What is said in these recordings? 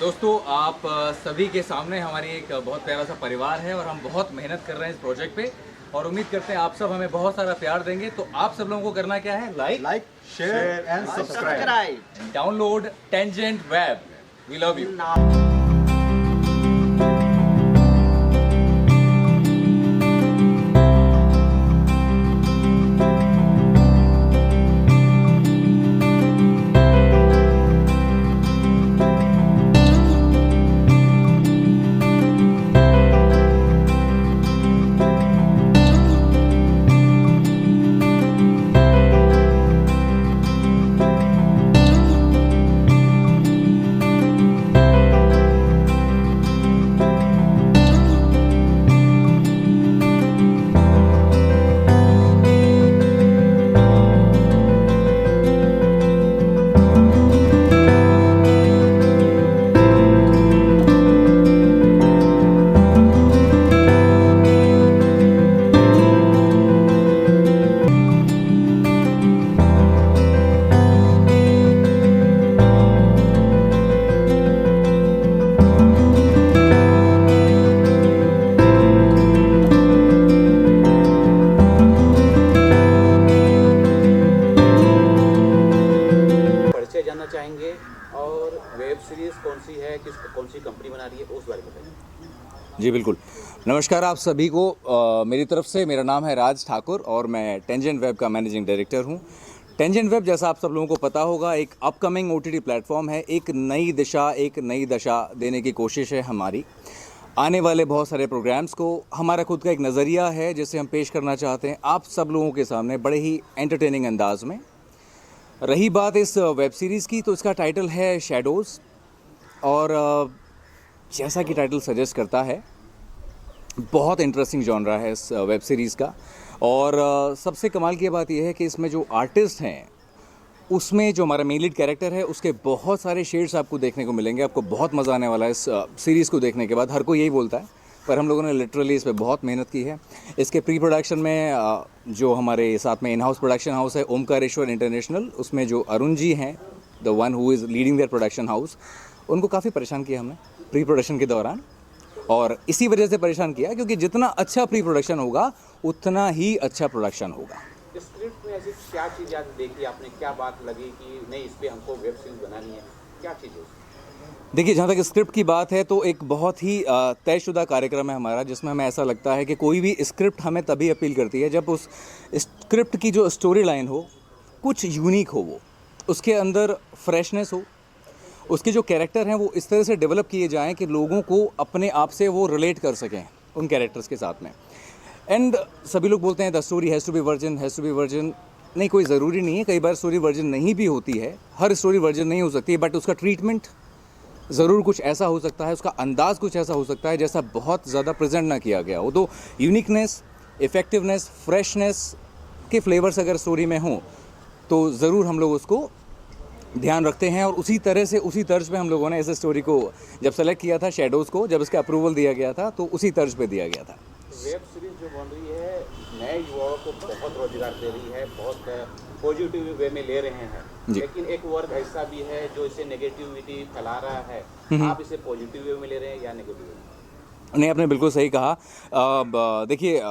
दोस्तों आप सभी के सामने हमारी एक बहुत प्यारा सा परिवार है और हम बहुत मेहनत कर रहे हैं इस प्रोजेक्ट पे और उम्मीद करते हैं आप सब हमें बहुत सारा प्यार देंगे। तो आप सब लोगों को करना क्या है? Like, share and subscribe. Download Tangent Web. We love you. जानना चाहेंगे और वेब सीरीज कौन सी है, कौन सी कंपनी बना रही है, उस बारे में बताइए। जी बिल्कुल। नमस्कार आप सभी को मेरी तरफ से। मेरा नाम है राज ठाकुर और मैं टेंजेंट वेब का मैनेजिंग डायरेक्टर हूँ। टेंजेंट वेब, जैसा आप सब लोगों को पता होगा, एक अपकमिंग OTT प्लेटफॉर्म है। एक नई दशा देने की कोशिश है हमारी। आने वाले बहुत सारे प्रोग्राम्स को हमारा खुद का एक नज़रिया है जिसे हम पेश करना चाहते हैं आप सब लोगों के सामने बड़े ही एंटरटेनिंग अंदाज में। रही बात इस वेब सीरीज़ की, तो इसका टाइटल है शैडोज़ और जैसा कि टाइटल सजेस्ट करता है, बहुत इंटरेस्टिंग जॉनरा है इस वेब सीरीज़ का। और सबसे कमाल की बात यह है कि इसमें जो आर्टिस्ट हैं, उसमें जो हमारा मेन लीड कैरेक्टर है, उसके बहुत सारे शेड्स आपको देखने को मिलेंगे। आपको बहुत मज़ा आने वाला है इस सीरीज़ को देखने के बाद। हर कोई यही बोलता है, पर हम लोगों ने लिटरली इस पर बहुत मेहनत की है। इसके प्री प्रोडक्शन में जो हमारे साथ में इन हाउस प्रोडक्शन हाउस है ओमकारेश्वर इंटरनेशनल, उसमें जो अरुण जी हैं, the one who is leading their production house, उनको काफ़ी परेशान किया हमने प्री प्रोडक्शन के दौरान। और इसी वजह से परेशान किया क्योंकि जितना अच्छा प्री प्रोडक्शन होगा उतना ही अच्छा प्रोडक्शन होगा। स्क्रिप्ट में ऐसी क्या चीज़ आज देखी आपने, क्या बात लगी कि नहीं इस पर हमको वेब सीरीज बनानी है, क्या चीज़ है? देखिए, जहाँ तक स्क्रिप्ट की बात है तो एक बहुत ही तयशुदा कार्यक्रम है हमारा, जिसमें हमें ऐसा लगता है कि कोई भी स्क्रिप्ट हमें तभी अपील करती है जब उस स्क्रिप्ट की जो स्टोरी लाइन हो कुछ यूनिक हो, वो उसके अंदर फ्रेशनेस हो, उसके जो कैरेक्टर हैं वो इस तरह से डेवलप किए जाएं कि लोगों को अपने आप से वो रिलेट कर सकें उन कैरेक्टर्स के साथ में। एंड सभी लोग बोलते हैं the story has to be virgin. नहीं, कोई ज़रूरी नहीं है। कई बार स्टोरी वर्जिन नहीं भी होती है, हर स्टोरी वर्जिन नहीं हो सकती है, बट उसका ट्रीटमेंट ज़रूर कुछ ऐसा हो सकता है, उसका अंदाज़ कुछ ऐसा हो सकता है जैसा बहुत ज़्यादा प्रेजेंट ना किया गया हो। तो यूनिकनेस, इफ़ेक्टिवनेस, फ्रेशनेस के फ्लेवर्स अगर स्टोरी में हों तो ज़रूर हम लोग उसको ध्यान रखते हैं। और उसी तरह से, उसी तर्ज पे हम लोगों ने इस स्टोरी को जब सेलेक्ट किया था, शैडोज़ को जब इसका अप्रूवल दिया गया था, तो उसी तर्ज पे दिया गया था। वेब सीरीज जो बन रही है नए युवाओं को बहुत रोजगार दे रही है, बहुत पॉजिटिव वे में ले रहे हैं, लेकिन एक वर्ग ऐसा भी है जो इसे नेगेटिविटी फैला रहा है। आप इसे पॉजिटिव वे में ले रहे हैं या नेगेटिव वे में? नहीं, आपने बिल्कुल सही कहा। देखिए,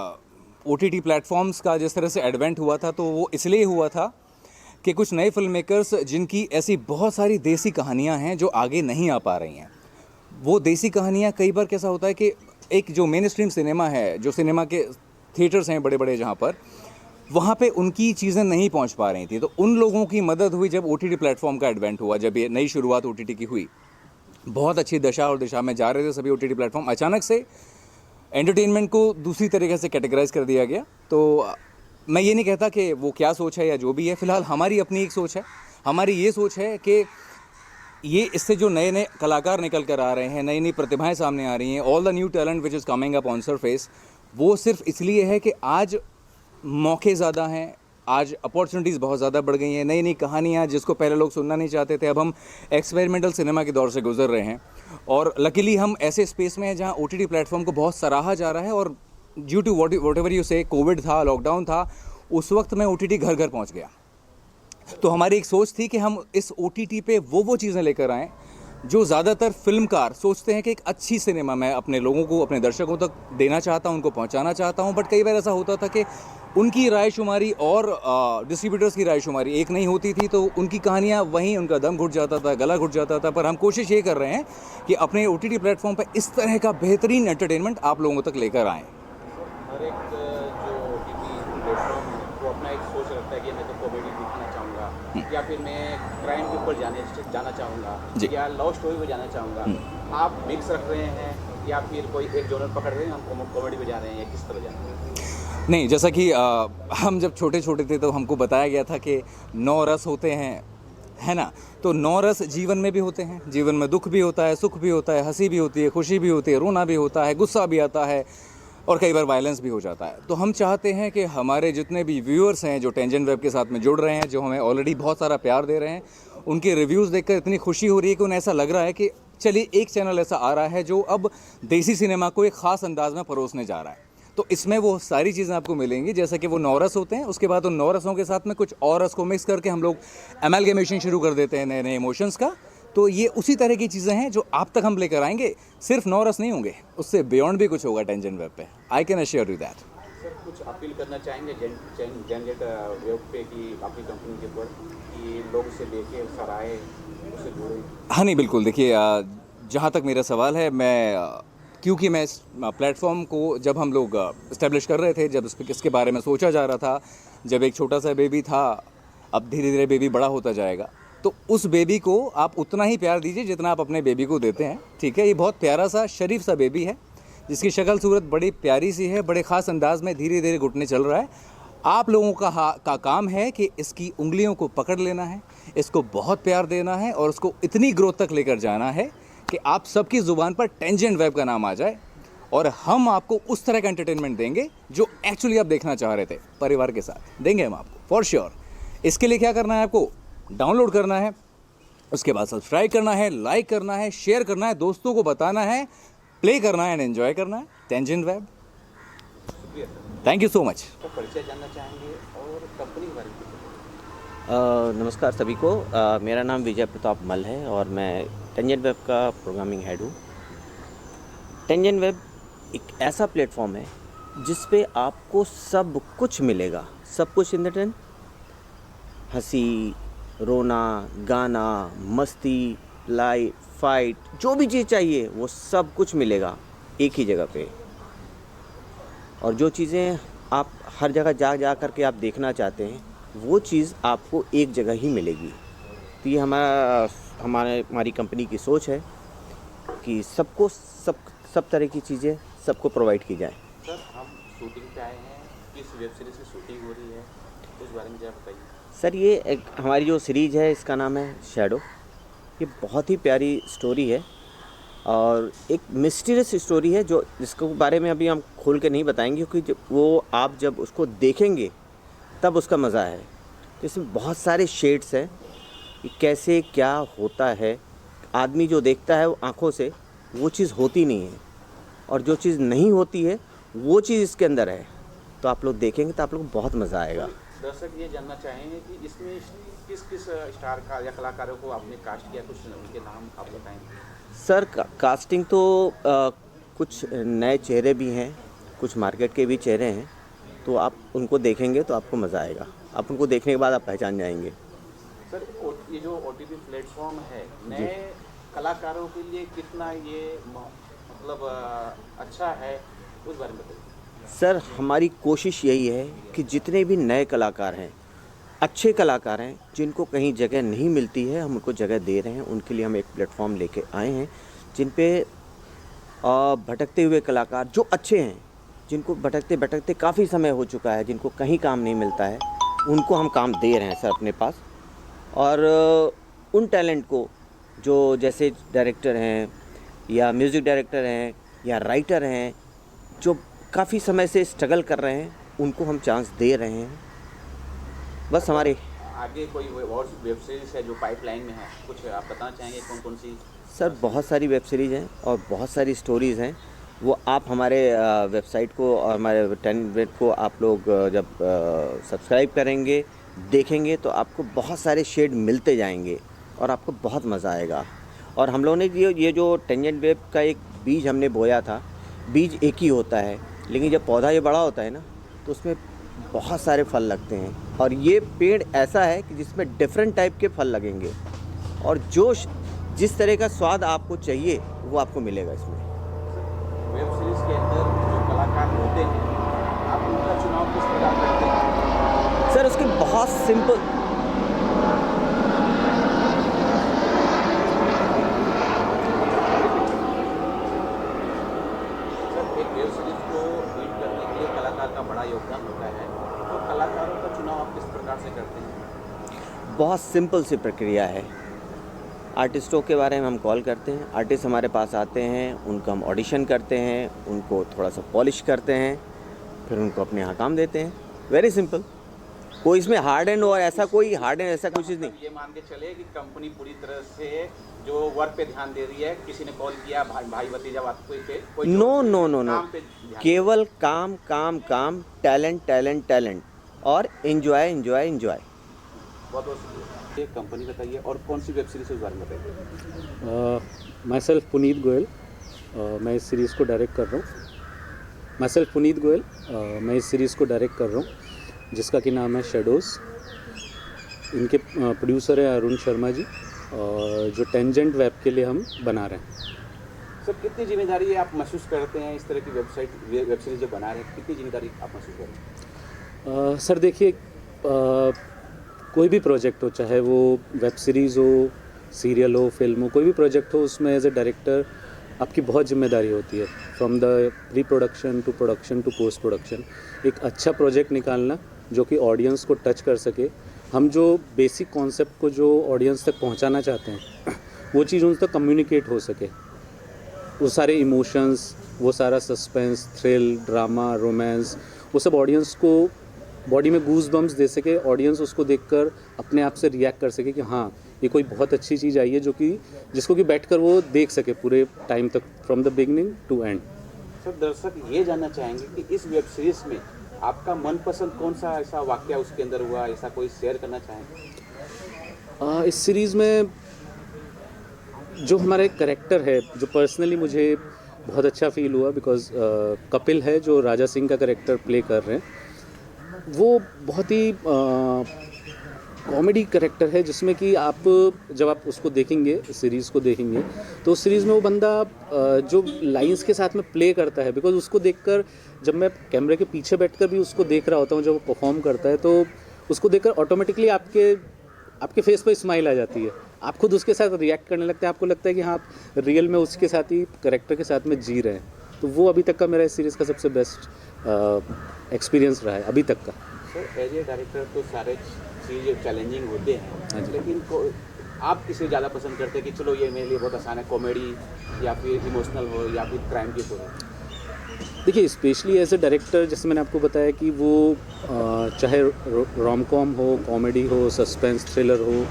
OTT प्लेटफॉर्म्स का जिस तरह से एडवेंट हुआ था तो वो इसलिए हुआ था कि कुछ नए फिल्म मेकर्स, जिनकी ऐसी बहुत सारी देसी कहानियाँ हैं जो आगे नहीं आ पा रही हैं, वो देसी कहानियाँ कई बार कैसा होता है कि एक जो मेन स्ट्रीम सिनेमा है, जो सिनेमा के थिएटर्स हैं बड़े बड़े जहाँ पर, वहाँ पे उनकी चीज़ें नहीं पहुँच पा रही थी। तो उन लोगों की मदद हुई जब OTT प्लेटफॉर्म का एडवेंट हुआ, जब ये नई शुरुआत OTT की हुई। बहुत अच्छी दशा और दिशा में जा रहे थे सभी OTT प्लेटफॉर्म। अचानक से एंटरटेनमेंट को दूसरी तरीके से कैटेगराइज कर दिया गया। तो मैं ये नहीं कहता कि वो क्या सोच है या जो भी है, फ़िलहाल हमारी अपनी एक सोच है। हमारी ये सोच है कि ये इससे जो नए नए कलाकार निकल कर आ रहे हैं, नई नई प्रतिभाएं सामने आ रही हैं, all the new talent which is coming up on surface, वो सिर्फ इसलिए है कि आज मौके ज़्यादा हैं, आज अपॉर्चुनिटीज़ बहुत ज़्यादा बढ़ गई हैं। नई नई कहानियाँ जिसको पहले लोग सुनना नहीं चाहते थे, अब हम एक्सपेरिमेंटल सिनेमा के दौर से गुजर रहे हैं। और लकीली हम ऐसे स्पेस में हैं जहाँ OTT प्लेटफॉर्म को बहुत सराहा जा रहा है। और due to whatever you say, Covid था, लॉकडाउन था, उस वक्त में OTT घर घर पहुँच गया। तो हमारी एक सोच थी कि हम इस OTT पे वो चीज़ें लेकर आएँ जो ज़्यादातर फिल्मकार सोचते हैं कि एक अच्छी सिनेमा मैं अपने लोगों को, अपने दर्शकों तक देना चाहता हूं, उनको पहुंचाना चाहता हूं, बट कई बार ऐसा होता था कि उनकी रायशुमारी और डिस्ट्रीब्यूटर्स की रायशुमारी एक नहीं होती थी, तो उनकी कहानियां वहीं उनका दम घुट जाता था, गला घुट जाता था। पर हम कोशिश ये कर रहे हैं कि अपने OTT प्लेटफॉर्म पर इस तरह का बेहतरीन एंटरटेनमेंट आप लोगों तक लेकर आएँ। हर एक जो OTT प्लेटफॉर्म है वो अपना एक सोच रखता है कि मैं तो कॉमेडी दिखाना चाहूँगा या फिर मैं क्राइम के ऊपर जाना चाहूँगा या लव स्टोरी पे जाना चाहूँगा। आप मिक्स रख रहे हैं या फिर कोई एक जॉनर पकड़ रहे हैं, हम कॉमेडी पे जा रहे हैं या किस तरह जा रहे हैं? नहीं, जैसा कि हम जब छोटे छोटे थे तो हमको बताया गया था कि 9 रस होते हैं, है ना? तो 9 रस जीवन में भी होते हैं। जीवन में दुख भी होता है, सुख भी होता है, हंसी भी होती है, खुशी भी होती है, रोना भी होता है, गुस्सा भी आता है और कई बार वायलेंस भी हो जाता है। तो हम चाहते हैं कि हमारे जितने भी व्यूअर्स हैं जो टेंजेंट वेब के साथ में जुड़ रहे हैं, जो हमें ऑलरेडी बहुत सारा प्यार दे रहे हैं, उनके रिव्यूज़ देखकर इतनी खुशी हो रही है कि उन्हें ऐसा लग रहा है कि चलिए एक चैनल ऐसा आ रहा है जो अब देसी सिनेमा को एक ख़ास अंदाज में परोसने जा रहा है। तो इसमें वो सारी चीज़ें आपको मिलेंगी, जैसे कि वो 9 रस होते हैं, उसके बाद उन 9 रसों के साथ में कुछ और रस को मिक्स करके हम लोग एमैलगमेशन शुरू कर देते हैं नए नए इमोशंस का। तो ये उसी तरह की चीज़ें हैं जो आप तक हम लेकर आएंगे। सिर्फ 9 रस नहीं होंगे, उससे बियॉन्ड भी कुछ होगा टेंजेंट वेब पे। I can assure you that. Sir कुछ अपील करना चाहेंगे टेंजेंट वेब पे कि आपकी कंपनी के ऊपर कि लोग इसे देखें, सराहे, उससे जुड़े? हाँ नहीं, बिल्कुल। देखिए, जहाँ तक मेरा सवाल है, क्योंकि मैं इस प्लेटफॉर्म को जब हम लोग इस्टेब्लिश कर रहे थे, जब इसके बारे में सोचा जा रहा था, जब एक छोटा सा बेबी था, अब धीरे धीरे बेबी बड़ा होता जाएगा, तो उस बेबी को आप उतना ही प्यार दीजिए जितना आप अपने बेबी को देते हैं, ठीक है? ये बहुत प्यारा सा शरीफ सा बेबी है जिसकी शक्ल सूरत बड़ी प्यारी सी है, बड़े ख़ास अंदाज में धीरे धीरे घुटने चल रहा है। आप लोगों का काम है कि इसकी उंगलियों को पकड़ लेना है, इसको बहुत प्यार देना है और उसको इतनी ग्रोथ तक लेकर जाना है कि आप सबकी ज़ुबान पर टेंजेंट वेब का नाम आ जाए और हम आपको उस तरह का एंटरटेनमेंट देंगे जो एक्चुअली आप देखना चाह रहे थे। परिवार के साथ देंगे हम आपको फॉर श्योर। इसके लिए क्या करना है, आपको डाउनलोड करना है, उसके बाद सब्सक्राइब करना है, लाइक करना है, शेयर करना है, दोस्तों को बताना है, प्ले करना है एंड एंजॉय करना है tangent web. Thank you so much. तो परिचय जानना चाहेंगे और कंपनी के बारे में? नमस्कार सभी को। मेरा नाम विजय प्रताप मल है और मैं टेंजेंट वेब का प्रोग्रामिंग हेड हूँ। टेंजेंट वेब एक ऐसा प्लेटफॉर्म है जिस पे आपको सब कुछ मिलेगा, सब कुछ इन द टेन, हंसी, रोना, गाना, मस्ती, लाइव, फाइट, जो भी चीज़ चाहिए वो सब कुछ मिलेगा एक ही जगह पे। और जो चीज़ें आप हर जगह जा करके आप देखना चाहते हैं वो चीज़ आपको एक जगह ही मिलेगी। तो ये हमारी कंपनी की सोच है कि सबको सब तरह की चीज़ें सबको प्रोवाइड की जाए। सर हम शूटिंग पे आए हैं, किस वेब सीरीज़ की शूटिंग हो रही है, उस बारे में ज़रा बताइए। सर ये एक हमारी जो सीरीज़ है इसका नाम है शैडो। ये बहुत ही प्यारी स्टोरी है और एक मिस्टीरियस स्टोरी है जो जिसके बारे में अभी हम खोल के नहीं बताएंगे क्योंकि वो आप जब उसको देखेंगे तब उसका मज़ा है। तो इसमें बहुत सारे शेड्स हैं कि कैसे क्या होता है। आदमी जो देखता है वो आँखों से वो चीज़ होती नहीं है और जो चीज़ नहीं होती है वो चीज़ इसके अंदर है। तो आप लोग देखेंगे तो आप लोग को बहुत मज़ा आएगा। दर्शक ये जानना चाहेंगे कि इसमें किस किस स्टार का या कलाकारों को आपने कास्ट किया, कुछ उनके नाम आप बताएंगे? सर कास्टिंग तो कुछ नए चेहरे भी हैं, कुछ मार्केट के भी चेहरे हैं। तो आप उनको देखेंगे तो आपको मज़ा आएगा। आप उनको देखने के बाद आप पहचान जाएंगे। सर ये जो OTT प्लेटफॉर्म है नए कलाकारों के लिए कितना ये मतलब अच्छा है, उस बारे में बताइए। सर हमारी कोशिश यही है कि जितने भी नए कलाकार हैं, अच्छे कलाकार हैं, जिनको कहीं जगह नहीं मिलती है, हम उनको जगह दे रहे हैं। उनके लिए हम एक प्लेटफॉर्म लेके आए हैं जिन पे भटकते हुए कलाकार जो अच्छे हैं, जिनको भटकते भटकते काफ़ी समय हो चुका है, जिनको कहीं काम नहीं मिलता है, उनको हम काम दे रहे हैं सर अपने पास। और उन टैलेंट को जो जैसे डायरेक्टर हैं या म्यूज़िक डायरेक्टर हैं या राइटर हैं जो काफ़ी समय से स्ट्रगल कर रहे हैं, उनको हम चांस दे रहे हैं। बस हमारे आगे कोई और वेब सीरीज़ है जो पाइपलाइन में है, कुछ आप बताना चाहेंगे कौन कौन सी? सर बहुत सारी वेब सीरीज़ हैं और बहुत सारी स्टोरीज़ हैं। वो आप हमारे वेबसाइट को और हमारे टेंजेंट वेब को आप लोग जब सब्सक्राइब करेंगे, देखेंगे तो आपको बहुत सारे शेड मिलते जाएंगे और आपको बहुत मज़ा आएगा। और हम लोगों ने ये जो टेंजेंट वेब का एक बीज हमने बोया था, बीज एक ही होता है, लेकिन जब पौधा ये बड़ा होता है ना तो उसमें बहुत सारे फल लगते हैं। और ये पेड़ ऐसा है कि जिसमें डिफरेंट टाइप के फल लगेंगे और जिस तरह का स्वाद आपको चाहिए वो आपको मिलेगा इसमें। वेब सीरीज के अंदर जो कलाकार होते हैं, आप उनका चुनाव किस प्रकार करते हैं? सर उसकी बहुत सिंपल, वेब सीरीज को हिट करने के लिए कलाकार का बड़ा योगदान होता है, तो कलाकारों का चुनाव आप किस प्रकार से करते हैं? बहुत सिंपल सी प्रक्रिया है। आर्टिस्टों के बारे में हम कॉल करते हैं, आर्टिस्ट हमारे पास आते हैं, उनका हम ऑडिशन करते हैं, उनको थोड़ा सा पॉलिश करते हैं, फिर उनको अपने यहाँ काम देते हैं। वेरी सिंपल, कोई इसमें हार्ड एंड और ऐसा कोई हार्ड एंड ऐसा कुछ नहीं। ये मान के चले कि कंपनी पूरी तरह से जो वर्क पे ध्यान दे रही है, किसी ने कॉल किया भाई भतीजा बात कोई नो नो नो नो, काम पे ध्यान। केवल काम काम काम, टैलेंट टैलेंट टैलेंट और एंजॉय एंजॉय एंजॉय। बहुत बहुत शुक्रिया। ये कंपनी बताइए और कौन सी वेब सीरीज के बारे में बताइए। माई सेल्फ पुनीत गोयल, मैं इस सीरीज़ को डायरेक्ट कर रहा हूँ। माई सेल्फ पुनीत गोयल, मैं इस सीरीज़ को डायरेक्ट कर रहा हूँ जिसका कि नाम है शेडोज़। इनके प्रोड्यूसर है अरुण शर्मा जी, और जो टेंजेंट वेब के लिए हम बना रहे हैं। सर कितनी जिम्मेदारी आप महसूस करते हैं इस तरह की वेब सीरीज जो बना रहे हैं, कितनी जिम्मेदारी आप महसूस कर रहे हैं? सर देखिए, कोई भी प्रोजेक्ट हो, चाहे वो वेब सीरीज़ हो, सीरियल हो, फिल्म हो, कोई भी प्रोजेक्ट हो, उसमें एज ए डायरेक्टर आपकी बहुत जिम्मेदारी होती है। From the pre production to post production, एक अच्छा प्रोजेक्ट निकालना जो कि ऑडियंस को टच कर सके। हम जो बेसिक कॉन्सेप्ट को जो ऑडियंस तक पहुंचाना चाहते हैं वो चीज़ उन तक कम्युनिकेट हो सके। वो सारे इमोशंस, वो सारा सस्पेंस, थ्रिल, ड्रामा, रोमांस, वो सब ऑडियंस को बॉडी में गूज बम्स दे सके, ऑडियंस उसको देखकर अपने आप से रिएक्ट कर सके कि हाँ ये कोई बहुत अच्छी चीज़ आई है जो कि जिसको कि बैठकर वो देख सके पूरे टाइम तक, from the beginning to end. Sir दर्शक ये जानना चाहेंगे कि इस वेब सीरीज में आपका मनपसंद कौन सा ऐसा वाकया उसके अंदर हुआ, ऐसा कोई शेयर करना चाहेंगे? इस सीरीज़ में जो हमारा एक करेक्टर है जो पर्सनली मुझे बहुत अच्छा फील हुआ, बिकॉज कपिल है जो राजा सिंह का करेक्टर प्ले कर रहे हैं, वो बहुत ही कॉमेडी करेक्टर है जिसमें कि आप जब आप उसको देखेंगे, सीरीज़ को देखेंगे, तो उस सीरीज़ में वो बंदा जो लाइंस के साथ में प्ले करता है, बिकॉज उसको देखकर जब मैं कैमरे के पीछे बैठकर भी उसको देख रहा होता हूँ जब वो परफॉर्म करता है, तो उसको देखकर ऑटोमेटिकली आपके फेस पर स्माइल आ जाती है, आप खुद उसके साथ रिएक्ट करने लगते हैं, आपको लगता है कि हाँ आप रियल में उसके साथ ही करेक्टर के साथ में जी रहे हैं। तो वो अभी तक का मेरा इस सीरीज़ का सबसे बेस्ट एक्सपीरियंस रहा है अभी तक का। सर एज ए डायरेक्टर तो सारे चीज़ चैलेंजिंग होते हैं, लेकिन आप किसे ज़्यादा पसंद करते हैं कि चलो ये मेरे लिए बहुत आसान है, कॉमेडी या फिर इमोशनल हो या फिर क्राइम की हो? देखिए, स्पेशली एज ए डायरेक्टर जैसे मैंने आपको बताया कि वो चाहे रोम कॉम हो, कॉमेडी हो, सस्पेंस थ्रिलर हो,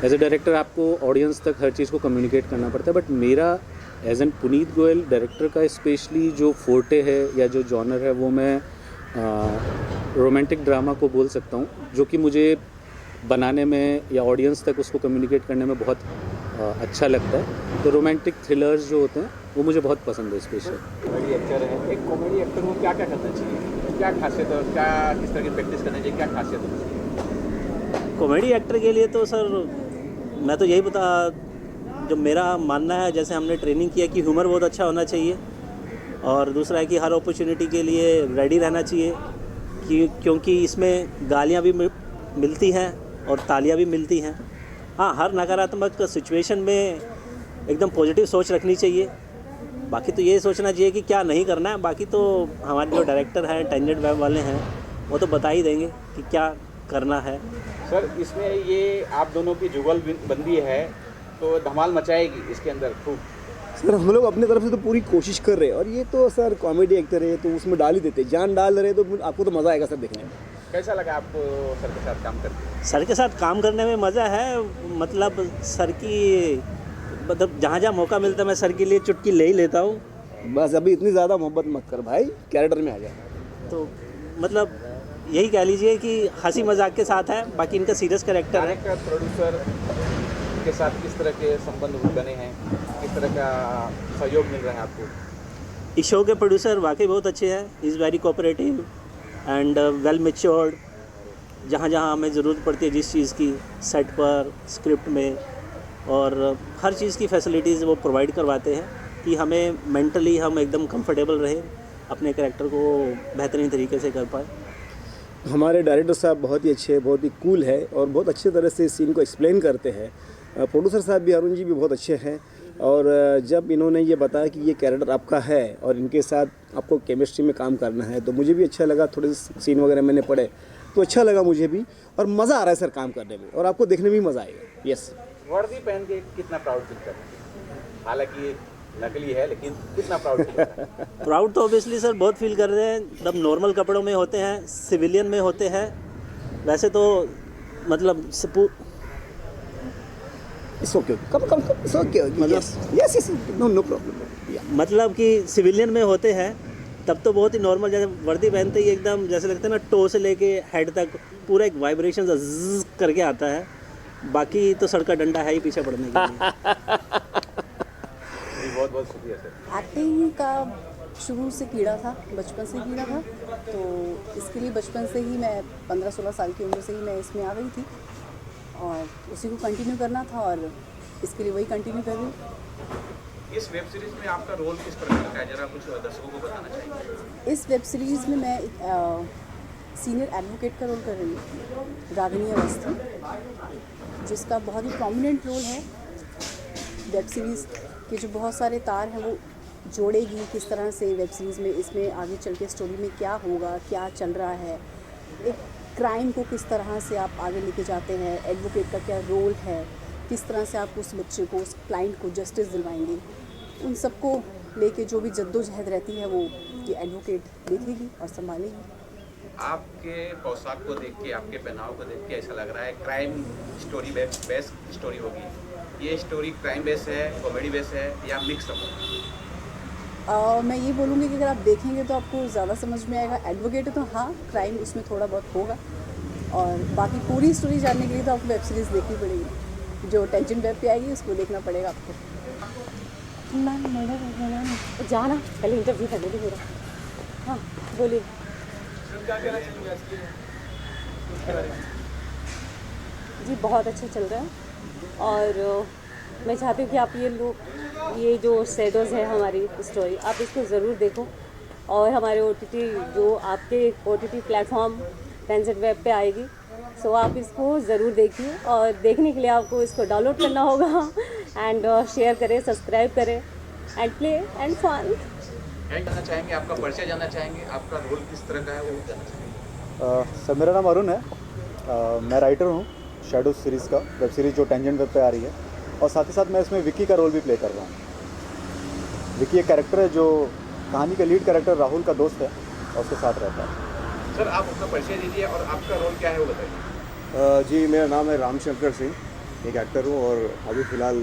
एज ए डायरेक्टर आपको ऑडियंस तक हर चीज़ को कम्युनिकेट करना पड़ता है। बट मेरा as an Puneet Goyal director का स्पेशली जो फोर्टे है या जो जॉनर है वो मैं रोमांटिक ड्रामा को बोल सकता हूँ, जो कि मुझे बनाने में या ऑडियंस तक उसको कम्युनिकेट करने में बहुत अच्छा लगता है। तो रोमांटिक थ्रिलर्स जो होते हैं वो मुझे बहुत पसंद है स्पेशल। कॉमेडी एक्टर है, एक कॉमेडी एक्टर को क्या क्या करना चाहिए, क्या खासियत है, क्या किस तरह की प्रैक्टिस करनी चाहिए, क्या खासियत है? कॉमेडी एक्टर के लिए तो सर मैं तो यही जो मेरा मानना है, जैसे हमने ट्रेनिंग किया कि ह्यूमर बहुत अच्छा होना चाहिए, और दूसरा है कि हर अपॉर्चुनिटी के लिए रेडी रहना चाहिए क्योंकि इसमें गालियाँ भी मिलती हैं और तालियाँ भी मिलती हैं। हाँ, हर नकारात्मक सिचुएशन में एकदम पॉजिटिव सोच रखनी चाहिए। बाकी तो ये सोचना चाहिए कि क्या नहीं करना है, बाकी तो हमारे जो डायरेक्टर हैं, टेंजेंट वेब वाले हैं, वो तो बता ही देंगे कि क्या करना है। सर इसमें ये आप दोनों की जुगलबंदी है तो धमाल मचाएगी इसके अंदर खूब। सर हम लोग अपनी तरफ से तो पूरी कोशिश कर रहे हैं, और ये तो सर कॉमेडी एक्टर है तो उसमें डाल ही देते, जान डाल रहे तो आपको तो मज़ा आएगा सर देखने में। कैसा लगा आपको सर के साथ काम करके? सर के साथ काम करने में मज़ा है, मतलब सर की जहाँ जहाँ मौका मिलता है मैं सर के लिए चुटकी ले ही लेता हूँ। बस अभी इतनी ज़्यादा मोहब्बत मत कर भाई, कैरेक्टर में आ जाए। तो मतलब यही कह लीजिए कि हंसी मजाक के साथ है, बाकी इनका सीरियस कैरेक्टर है। डायरेक्टर, प्रोड्यूसर उनके साथ किस तरह के संबंध बने हैं, किस तरह का सहयोग मिल रहा है आपको? इस शो के प्रोड्यूसर वाकई बहुत अच्छे हैं, is very cooperative and well matured. जहाँ जहाँ हमें ज़रूरत पड़ती है जिस चीज़ की, सेट पर, स्क्रिप्ट में, और हर चीज़ की फैसिलिटीज़ वो प्रोवाइड करवाते हैं कि हमें मेंटली हम एकदम कंफर्टेबल रहें, अपने कैरेक्टर को बेहतरीन तरीके से कर पाए। हमारे डायरेक्टर साहब बहुत ही अच्छे, बहुत ही कूल है और बहुत अच्छे तरह से इस सीन को एक्सप्लेन करते हैं। प्रोड्यूसर साहब भी, अरुण जी भी बहुत अच्छे हैं। और जब इन्होंने ये बताया कि ये कैरेक्टर आपका है और इनके साथ आपको केमिस्ट्री में काम करना है, तो मुझे भी अच्छा लगा। थोड़े से सीन वगैरह मैंने पढ़े तो अच्छा लगा मुझे भी, और मज़ा आ रहा है सर काम करने में, और आपको देखने में भी मज़ा आएगा। यस, वर्दी पहन के कितना प्राउड फील कर रहे हैं? हालांकि नकली है, लेकिन कितना प्राउड फील कर रहे हैं? प्राउड तो ऑब्वियसली सर बहुत फील कर रहे हैं। मतलब नॉर्मल कपड़ों में होते हैं, सिविलियन में होते हैं, वैसे तो मतलब इट्स ओके, कम it's okay, yes yes, no problem. मतलब कि सिविलियन में होते हैं तब तो बहुत ही नॉर्मल, जैसे वर्दी पहनते ही एकदम जैसे लगता है ना, टो से लेके हेड तक पूरा एक वाइब्रेशन ज़ करके आता है। बाकी तो सर का डंडा है ही पीछे पड़ने के लिए। बहुत बहुत शुक्रिया सर। एक्टिंग का शुरू से कीड़ा था, बचपन से कीड़ा था, तो इसके लिए बचपन से ही मैं 15-16 साल की उम्र से ही मैं इसमें आ गई थी और उसी को कंटिन्यू करना था, और इसके लिए वही कंटिन्यू कर रही हूँ। इस वेब सीरीज में आपका रोल किस प्रकार का है, जरा कुछ दर्शकों को बताना चाहिए? इस वेब सीरीज़ में मैं एक सीनियर एडवोकेट का रोल कर रही हूँ, रागिनी अवस्थी, जिसका बहुत ही प्रोमिनेंट रोल है। वेब सीरीज़ के जो बहुत सारे तार हैं वो जोड़ेगी किस तरह से वेब सीरीज़ में, इसमें आगे चल के स्टोरी में क्या होगा, क्या चल रहा है, एक क्राइम को किस तरह से आप आगे लेके जाते हैं, एडवोकेट का क्या रोल है, किस तरह से आप उस बच्चे को, उस क्लाइंट को जस्टिस दिलवाएंगे, उन सबको लेके जो भी जद्दोजहद रहती है वो ये एडवोकेट देखेगी और संभालेगी। आपके पोशाक को देख के, आपके पहनाव को देख के ऐसा लग रहा है क्राइम स्टोरी बेस्ड स्टोरी होगी। ये स्टोरी क्राइम बेस्ड है, कॉमेडी बेस्ड है, या मिक्स अप? मैं ये बोलूँगी कि अगर आप देखेंगे तो आपको ज़्यादा समझ में आएगा। एडवोकेट है तो हाँ, क्राइम उसमें थोड़ा बहुत होगा, और बाकी पूरी स्टोरी जानने के लिए तो आपको वेब सीरीज़ देखनी पड़ेगी, जो टेंशन वेब पे आएगी उसको देखना पड़ेगा आपको। मैम जाना पहले इंटरव्यू करने दे मेरा। हाँ बोलिए। जी बहुत अच्छा चल रहा है, और मैं चाहती हूँ कि आप ये जो शेडोज़ है हमारी स्टोरी, आप इसको ज़रूर देखो, और हमारे OTT जो आपके OTT प्लेटफॉर्म टेंशन वेब पे आएगी, सो आप इसको ज़रूर देखिए, और देखने के लिए आपको इसको डाउनलोड करना होगा एंड शेयर करें, सब्सक्राइब करें एंड प्ले एंड फन। जानना चाहेंगे, आपका परिचय जानना चाहेंगे, आपका रोल किस तरह का है वो जानना चाहेंगे। सर मेरा नाम अरुण है, मैं राइटर हूँ शैडो सीरीज़ का, वेब सीरीज़ जो टेंजेंट वेब पे आ रही है, और साथ ही साथ मैं इसमें विकी का रोल भी प्ले कर रहा हूँ। विकी एक कैरेक्टर है जो कहानी का लीड कैरेक्टर राहुल का दोस्त है और उसके साथ रहता है। सर आप अपना परिचय दीजिए और आपका रोल क्या है वो बताइए। जी मेरा नाम है रामशंकर सिंह, एक एक्टर हूँ और अभी फ़िलहाल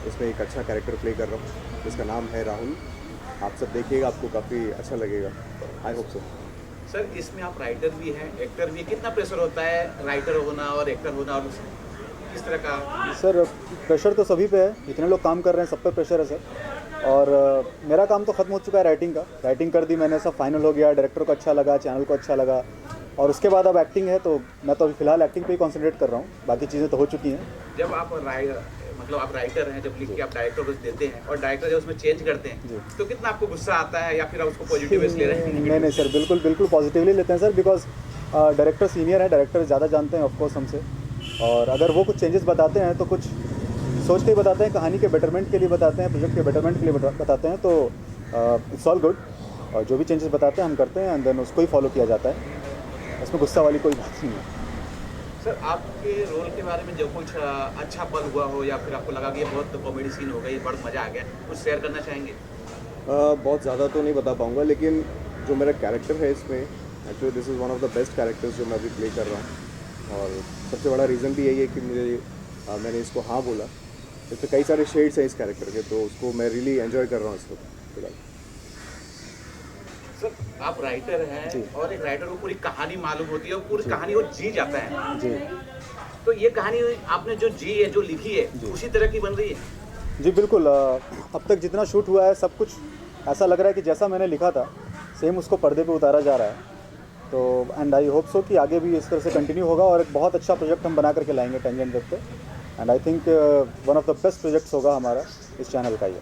इसमें एक अच्छा कैरेक्टर प्ले कर रहा हूँ जिसका नाम है राहुल। आप सब देखिएगा, आपको काफ़ी अच्छा लगेगा, आई होप सो। सर इसमें आप राइटर भी हैं, एक्टर भी, कितना प्रेशर होता है राइटर होना और एक्टर होना, और किस तरह का? सर प्रेशर तो सभी पे है, जितने लोग काम कर रहे हैं सब पे प्रेशर है सर। और मेरा काम तो ख़त्म हो चुका है राइटिंग का, राइटिंग कर दी मैंने, सब फाइनल हो गया, डायरेक्टर को अच्छा लगा, चैनल को अच्छा लगा, और उसके बाद अब एक्टिंग है, तो मैं तो अभी फ़िलहाल एक्टिंग पे ही कॉन्सेंट्रेट कर रहा हूँ, बाकी चीज़ें तो हो चुकी हैं। जब आप मतलब आप राइटर हैं, जब लिख के आप डायरेक्टर को देते हैं और डायरेक्टर जब उसमें चेंज करते हैं, तो कितना आपको गुस्सा आता है, या फिर आप उसको पॉजिटिव ले रहे हैं? नहीं सर, बिल्कुल पॉजिटिवली लेते हैं सर, बिकॉज डायरेक्टर सीनियर है, डायरेक्टर ज़्यादा जानते हैं ऑफकोर्स हमसे, और अगर वो कुछ चेंजेस बताते हैं तो कुछ सोच के ही बताते हैं, कहानी के बेटरमेंट के लिए बताते हैं, प्रोजेक्ट के बेटरमेंट के लिए बताते हैं, तो इट्स ऑल गुड। और जो भी चेंजेस बताते हैं हम करते हैं, एंड देन उसको ही फॉलो किया जाता है, उसमें गुस्सा वाली कोई बात नहीं है। सर आपके रोल के बारे में जो कुछ अच्छा पल हुआ हो, या फिर आपको लगा कि ये बहुत कॉमेडी सीन हो गई, बहुत मज़ा आ गया, कुछ शेयर करना चाहेंगे? बहुत ज़्यादा तो नहीं बता पाऊँगा, लेकिन जो मेरा कैरेक्टर है इसमें, actually this is one of the best characters जो मैं अभी प्ले कर रहा हूँ, और सबसे बड़ा रीज़न भी यही है कि मैंने इसको हाँ बोला। इसमें कई सारे शेड्स हैं इस कैरेक्टर के, तो उसको मैं रियली एंजॉय कर रहा हूँ इसको फिलहाल। सर आप राइटर हैं, और एक राइटर को पूरी कहानी मालूम होती है और पूरी कहानी वो जी जाता है जी। तो ये कहानी आपने जो जी है, जो लिखी है, उसी तरह की बन रही है? जी बिल्कुल, अब तक जितना शूट हुआ है सब कुछ ऐसा लग रहा है कि जैसा मैंने लिखा था सेम उसको पर्दे पे उतारा जा रहा है। तो एंड आई होप सो कि आगे भी इस तरह से कंटिन्यू होगा और एक बहुत अच्छा प्रोजेक्ट हम बना करके लाएंगे टेंजेंट वेब पे। And I think one of the best projects होगा हमारा इस चैनल का ये।